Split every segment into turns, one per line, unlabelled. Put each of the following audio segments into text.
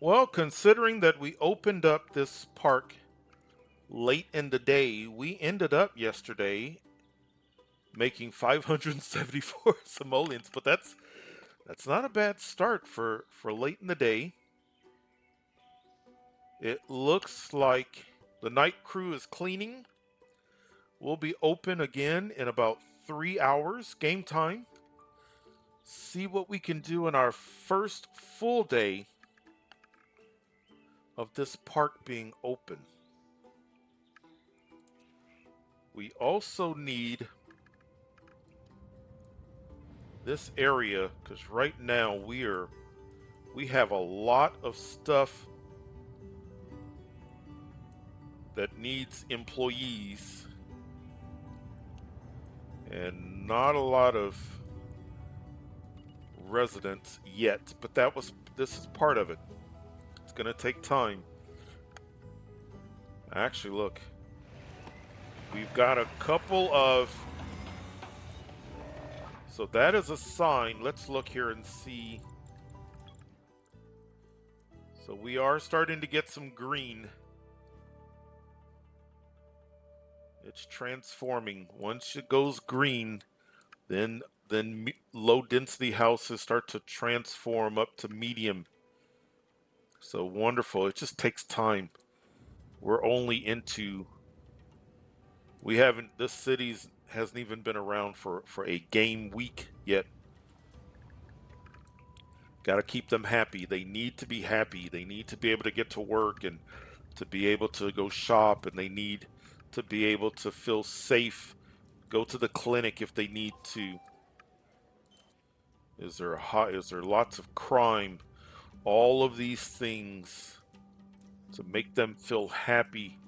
Well, considering that we opened up this park late in the day, we ended up yesterday making 574 simoleons, but that's not a bad start for late in the day. It looks like the night crew is cleaning. We'll be open again in about 3 hours, game time. See what we can do in our first full day of this park being open. We also need this area because right now we have a lot of stuff that needs employees and not a lot of residents yet, but this is part of it. It's going to take time. Actually, look, we've got a couple of, so that is a sign. Let's look here and see. So we are starting to get some green. It's transforming. Once it goes green, then low density houses start to transform up to medium. So wonderful. It just takes time. We're only into, we haven't, this city's hasn't even been around for a game week yet. Got to keep them happy. They need to be happy. They need to be able to get to work and to be able to go shop, and they need to be able to feel safe, go to the clinic if they need to. Is there lots of crime? All of these things to make them feel happy.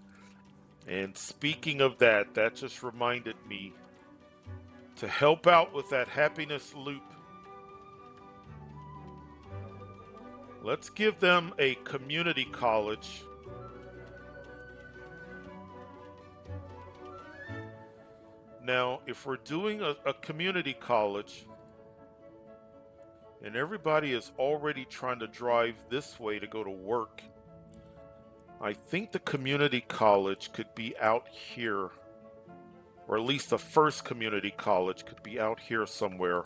And speaking of that, that just reminded me to help out with that happiness loop. Let's give them a community college. Now, if we're doing a community college and everybody is already trying to drive this way to go to work, I think the community college could be out here, or at least the first community college could be out here somewhere.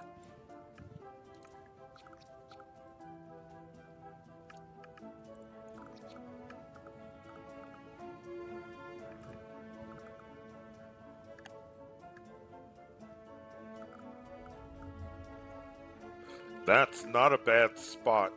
That's not a bad spot.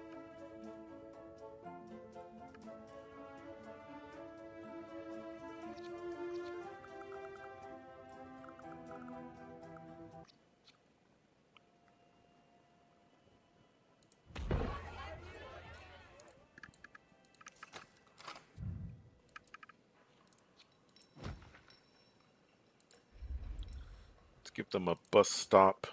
Let's give them a bus stop.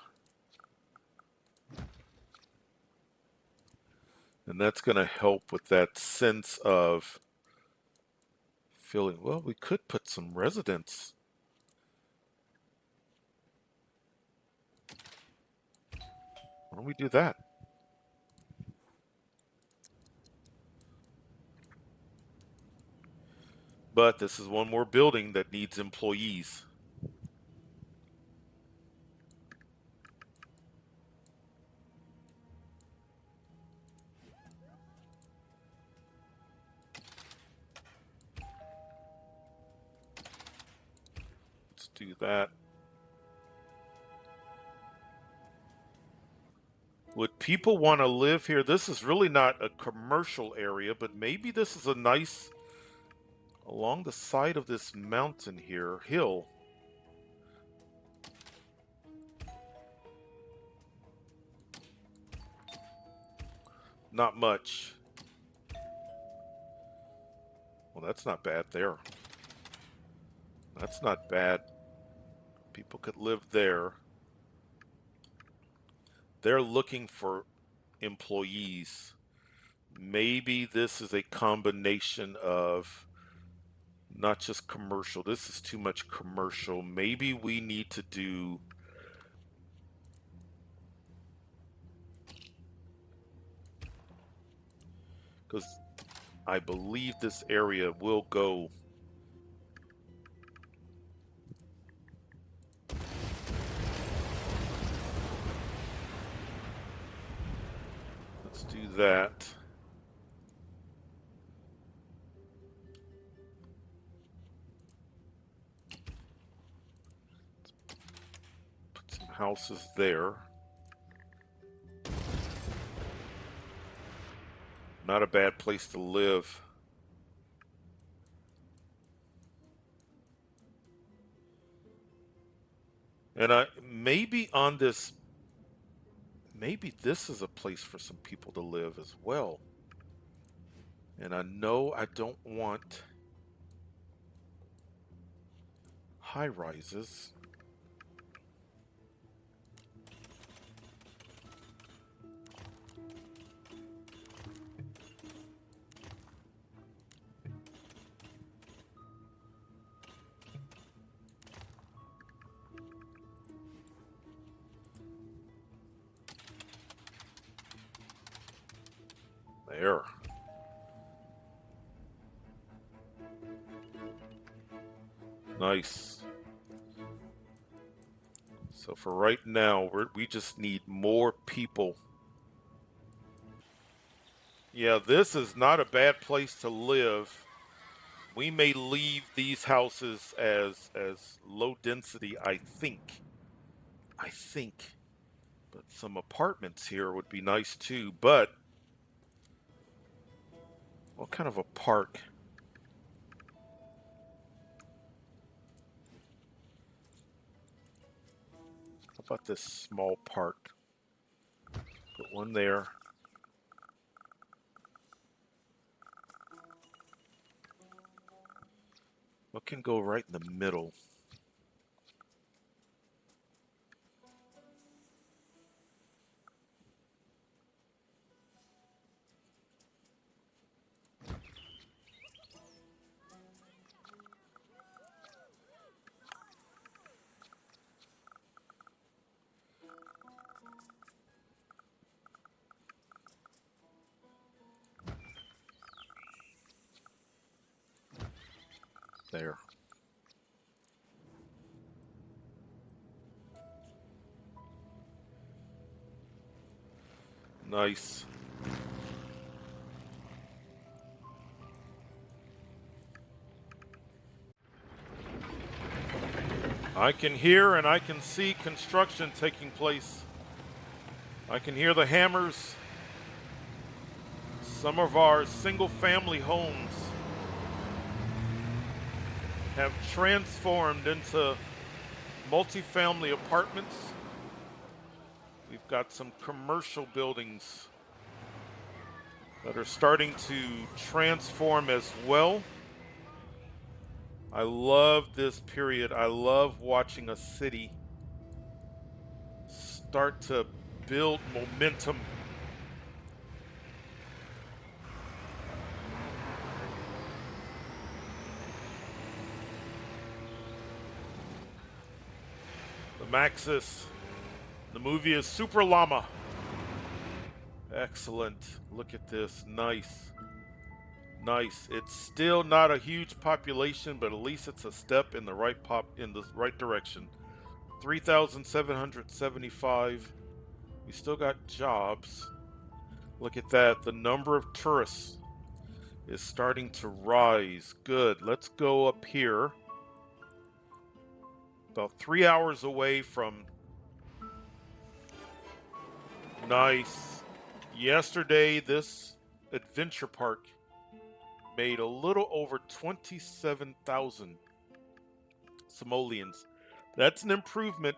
And that's going to help with that sense of feeling, well, we could put some residents. Why don't we do that? But this is one more building that needs employees. Let's do that. Would people want to live here? This is really not a commercial area, but maybe this is a nice, along the side of this mountain here, hill. Not much. Well, that's not bad there. That's not bad. People could live there. They're looking for employees. Maybe this is a combination of not just commercial. This is too much commercial. Maybe we need to do because I believe this area will go. Let's do that. Put some houses there. Not a bad place to live. And maybe on this, maybe this is a place for some people to live as well. And I know I don't want high rises. There. Nice. So for right now, we just need more people. Yeah, this is not a bad place to live. We may leave these houses as low density, I think. But some apartments here would be nice too. But what kind of a park? How about this small park? Put one there. What can go right in the middle? There. Nice. I can hear and I can see construction taking place. I can hear the hammers. Some of our single-family homes have transformed into multifamily apartments. We've got some commercial buildings that are starting to transform as well. I love this period. I love watching a city start to build momentum. The Maxis. The movie is Super Llama. Excellent. Look at this. Nice. Nice. It's still not a huge population, but at least it's a step in the right direction. 3,775. We still got jobs. Look at that. The number of tourists is starting to rise. Good. Let's go up here. About 3 hours away from. Nice. Yesterday, this adventure park made a little over 27,000 simoleons. That's an improvement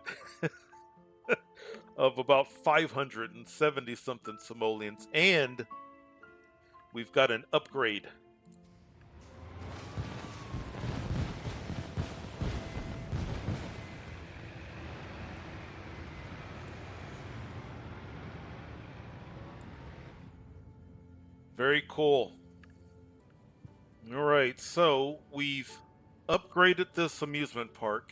of about 570 something simoleons. And we've got an upgrade. Very cool. All right, so we've upgraded this amusement park.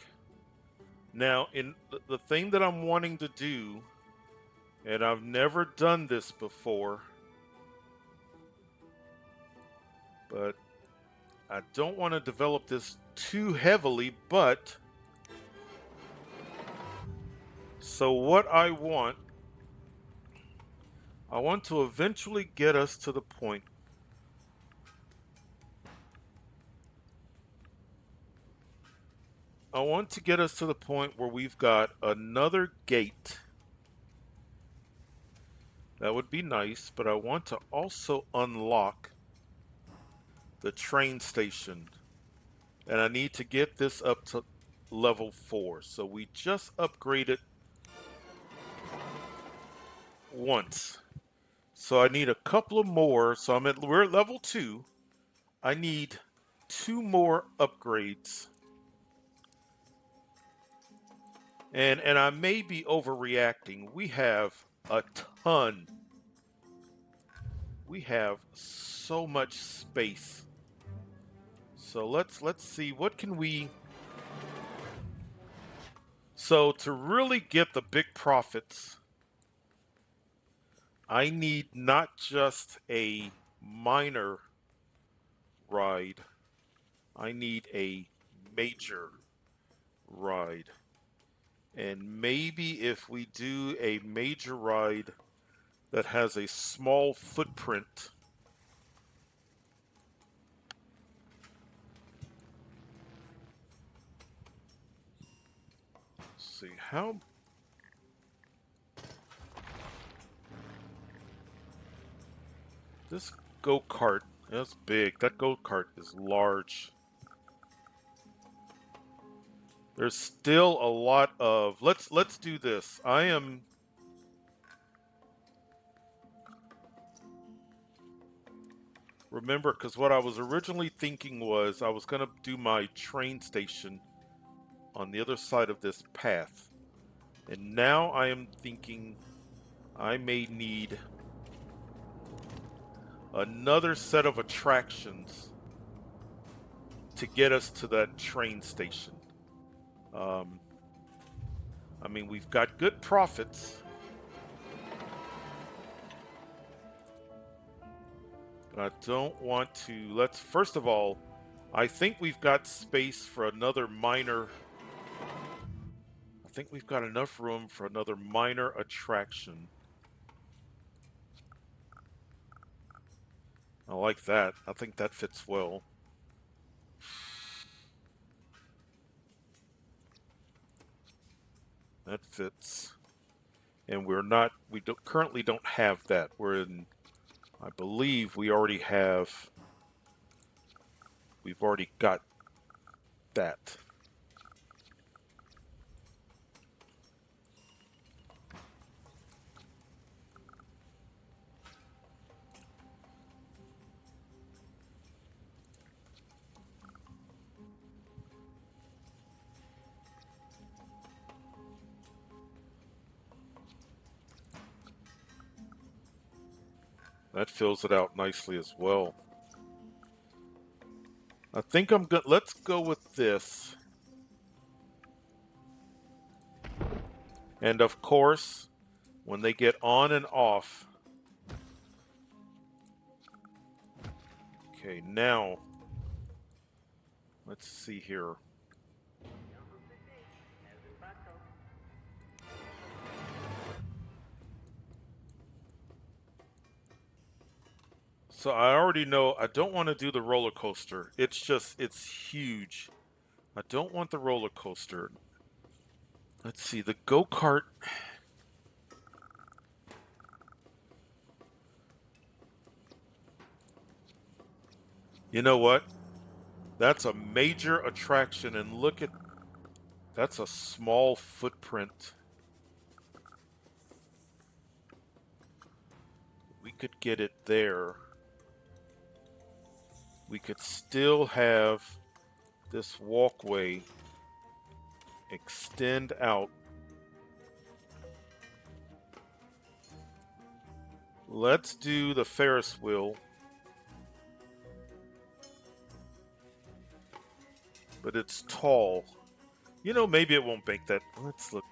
Now, in the thing that I'm wanting to do, and I've never done this before, But I don't want to develop this too heavily, but so what I want to eventually get us to the point. I want to get us to the point where we've got another gate. That would be nice, but I want to also unlock the train station. And I need to get this up to level 4. So we just upgraded once. So I need a couple of more. So we're at level 2. I need 2 more upgrades. And I may be overreacting. We have a ton. We have so much space. So let's see, what can we. So to really get the big profits, I need not just a minor ride. I need a major ride. And maybe if we do a major ride that has a small footprint, let's see how. This go-kart, that's big. That go-kart is large. There's still a lot of. Let's do this. Remember, because what I was originally thinking was I was going to do my train station on the other side of this path. And now I am thinking I may need another set of attractions to get us to that train station. I mean, we've got good profits. But I don't want to. Let's, first of all, I think we've got space for another minor. I think we've got enough room for another minor attraction. I like that. I think that fits well. That fits. And we currently don't have that. We're in, I believe we've already got that. That fills it out nicely as well. I think I'm good. Let's go with this. And of course, when they get on and off. Okay, now let's see here. So I already know I don't want to do the roller coaster. It's huge. I don't want the roller coaster. Let's see, the go-kart. You know what? That's a major attraction, and look at, that's a small footprint. We could get it there. We could still have this walkway extend out. Let's do the Ferris wheel. But it's tall. You know, maybe it won't make that. Let's look.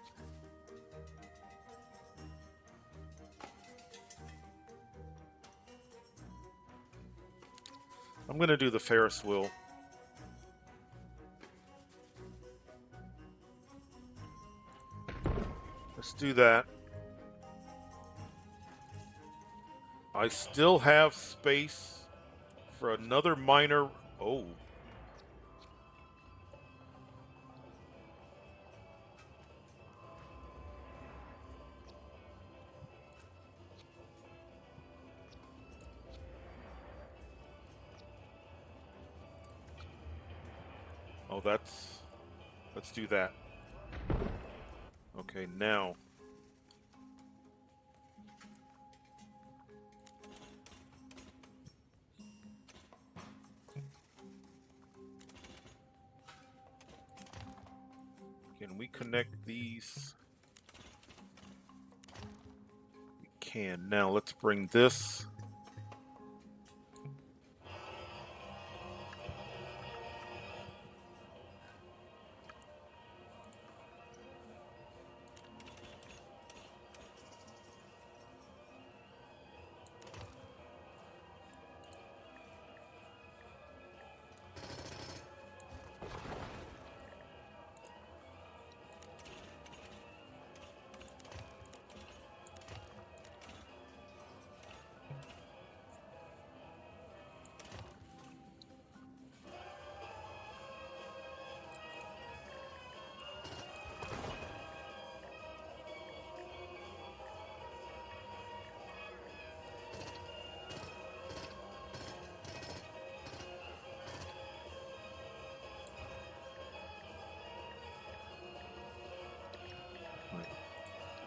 I'm going to do the Ferris wheel. Let's do that. I still have space for another minor. Oh. Oh, let's do that. Okay, now. Can we connect these? We can. Now let's bring this.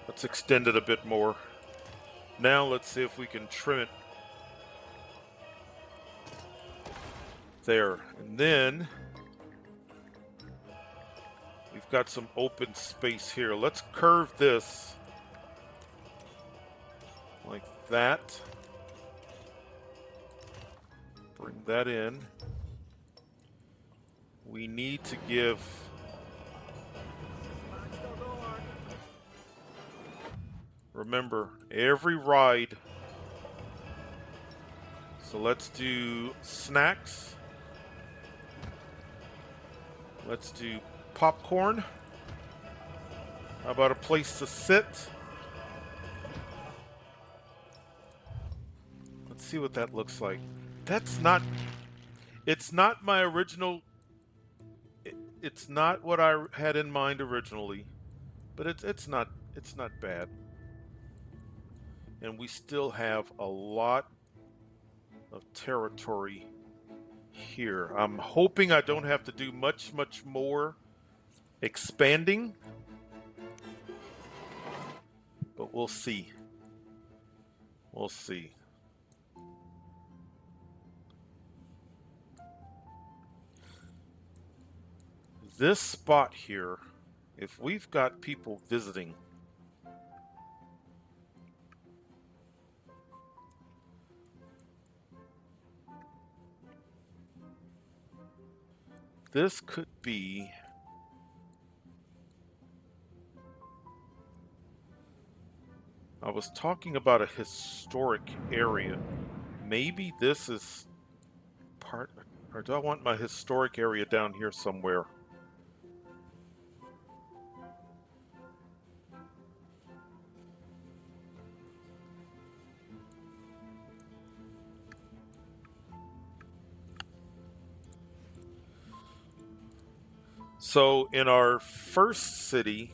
Let's extend it a bit more. Now let's see if we can trim it. There. And then we've got some open space here. Let's curve this like that. Bring that in. We need to give... Remember, every ride. So let's do snacks. Let's do popcorn. How about a place to sit? Let's see what that looks like. That's not... It's not my original... It's not what I had in mind originally. But it's not bad. And we still have a lot of territory here. I'm hoping I don't have to do much more expanding, but we'll see. We'll see. This spot here, if we've got people visiting, this could be... I was talking about a historic area. Maybe this is part... Or do I want my historic area down here somewhere? So in our first city,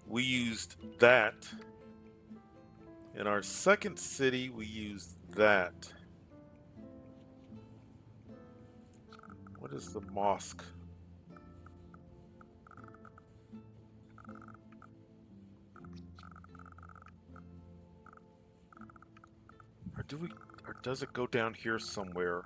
we used that. In our second city, we used that. What is the mosque? Or does it go down here somewhere?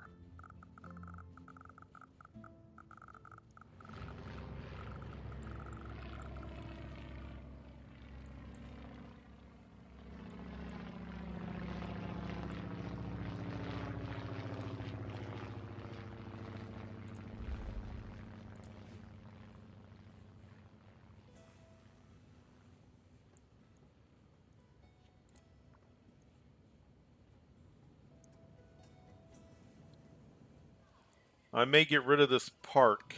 I may get rid of this park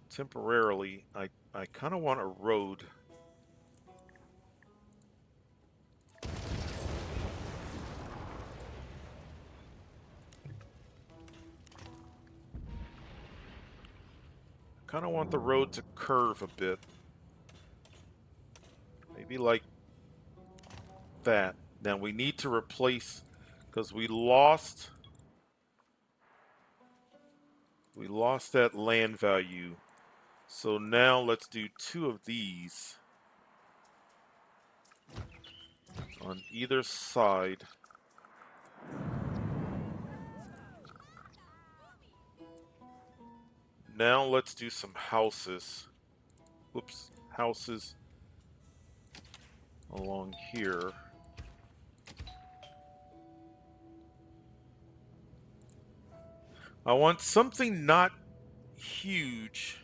temporarily. I kind of want a road. Kind of want the road to curve a bit. Maybe like that. Now we need to replace, because we lost that land value. So now let's do 2 of these on either side. Now let's do some houses. Whoops, houses along here. I want something not huge.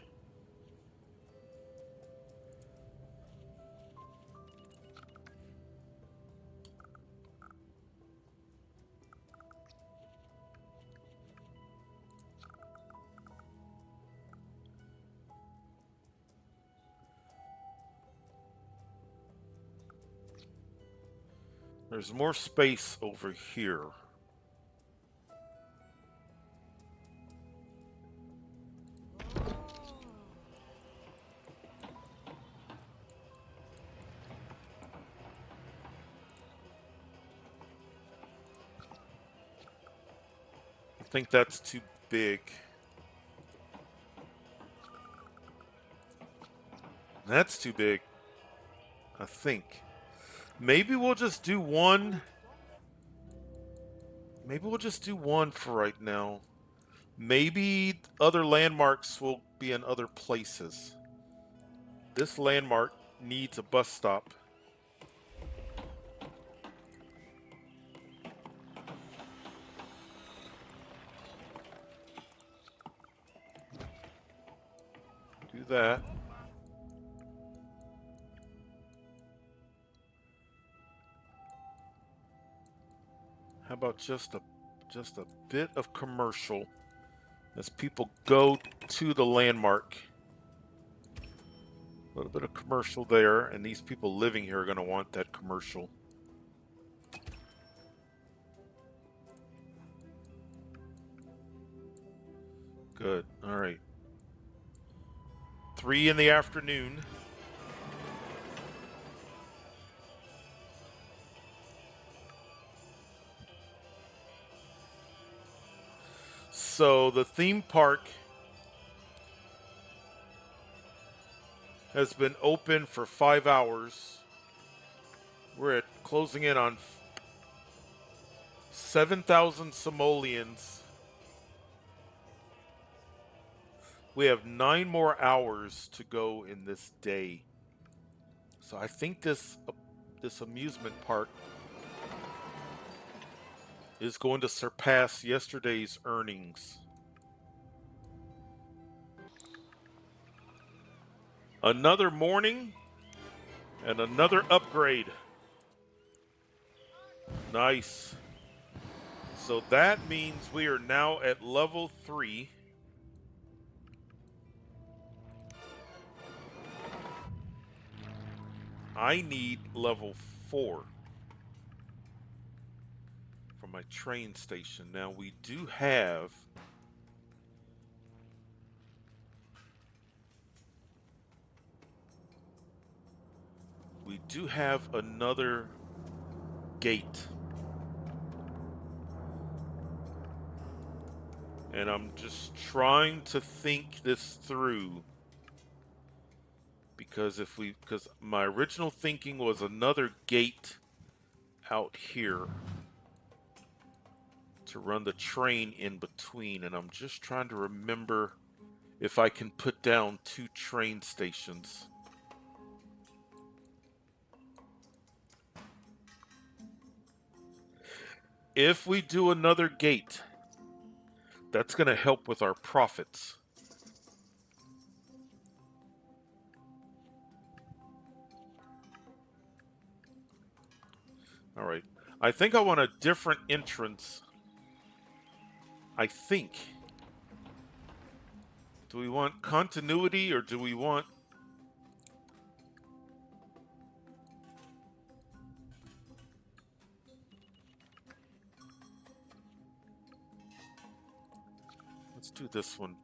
There's more space over here. I think that's too big. That's too big, I think. Maybe we'll just do one. Maybe we'll just do one for right now. Maybe other landmarks will be in other places. This landmark needs a bus stop. Do that. How about just a bit of commercial as people go to the landmark? A little bit of commercial there, and these people living here are going to want that commercial. Good. All right. 3 in the afternoon. So the theme park has been open for 5 hours. We're at closing in on 7,000 simoleons. We have 9 more hours to go in this day. So I think this amusement park is going to surpass yesterday's earnings. Another morning and another upgrade. Nice. So that means we are now at level 3. I need level 4 for my train station. Now we do have another gate. And I'm just trying to think this through. Because my original thinking was another gate out here to run the train in between, and I'm just trying to remember if I can put down 2 train stations. If we do another gate, that's going to help with our profits. All right. I think I want a different entrance. I think. Do we want continuity or do we want... Let's do this one.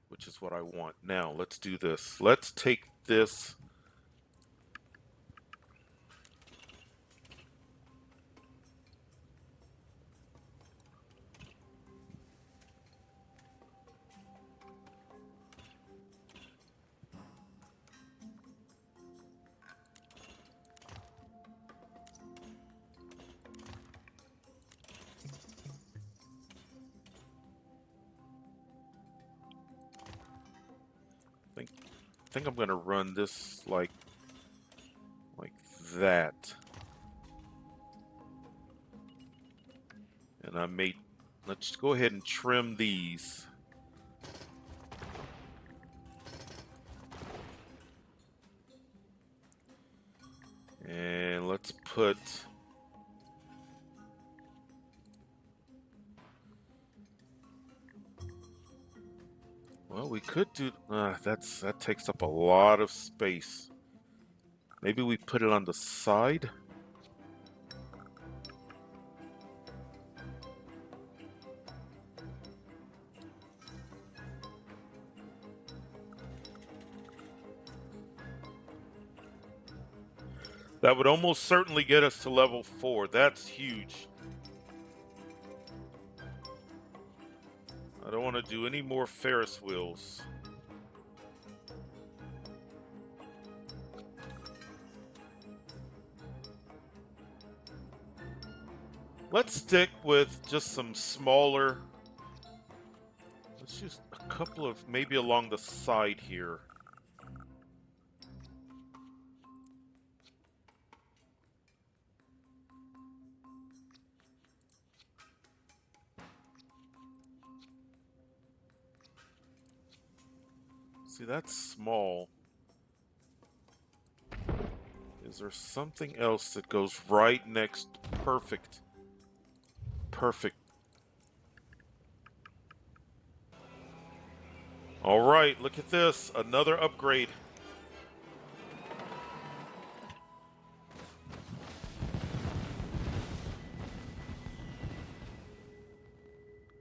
Which is what I want. Now, let's do this. Let's take this. I think I'm going to run this like that. And I may... Let's go ahead and trim these. And let's put... Well, we could do... that takes up a lot of space. Maybe we put it on the side? That would almost certainly get us to level 4. That's huge. I don't want to do any more Ferris wheels. Let's stick with just some smaller. Let's use a couple of, maybe along the side here. See, that's small. Is there something else that goes right next? Perfect. Perfect. All right, look at this. Another upgrade.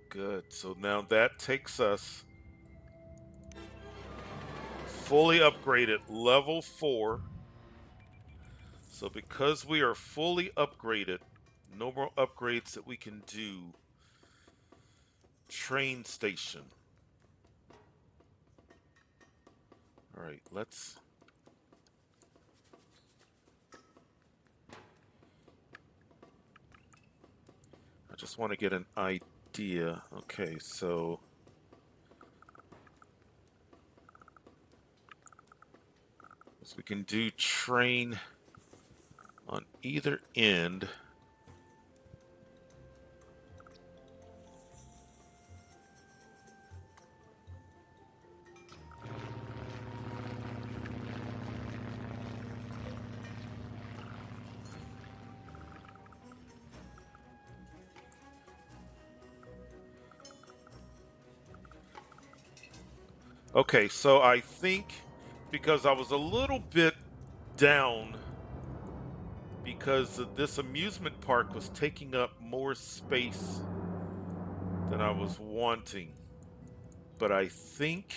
Good. So now that takes us fully upgraded, level 4. So because we are fully upgraded, no more upgrades that we can do. Train station. All right, let's... I just want to get an idea. Okay, so... we can do train on either end. Okay, so I think because I was a little bit down because this amusement park was taking up more space than I was wanting. But I think...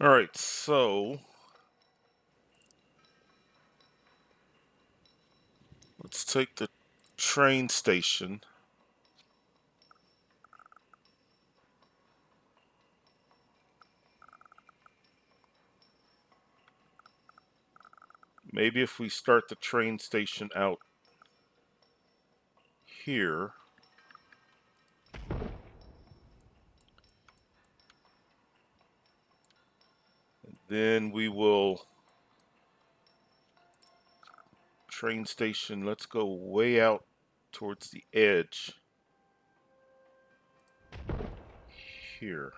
All right, so... let's take the train station. Maybe if we start the train station out here. And then we will... train station, let's go way out towards the edge. Here.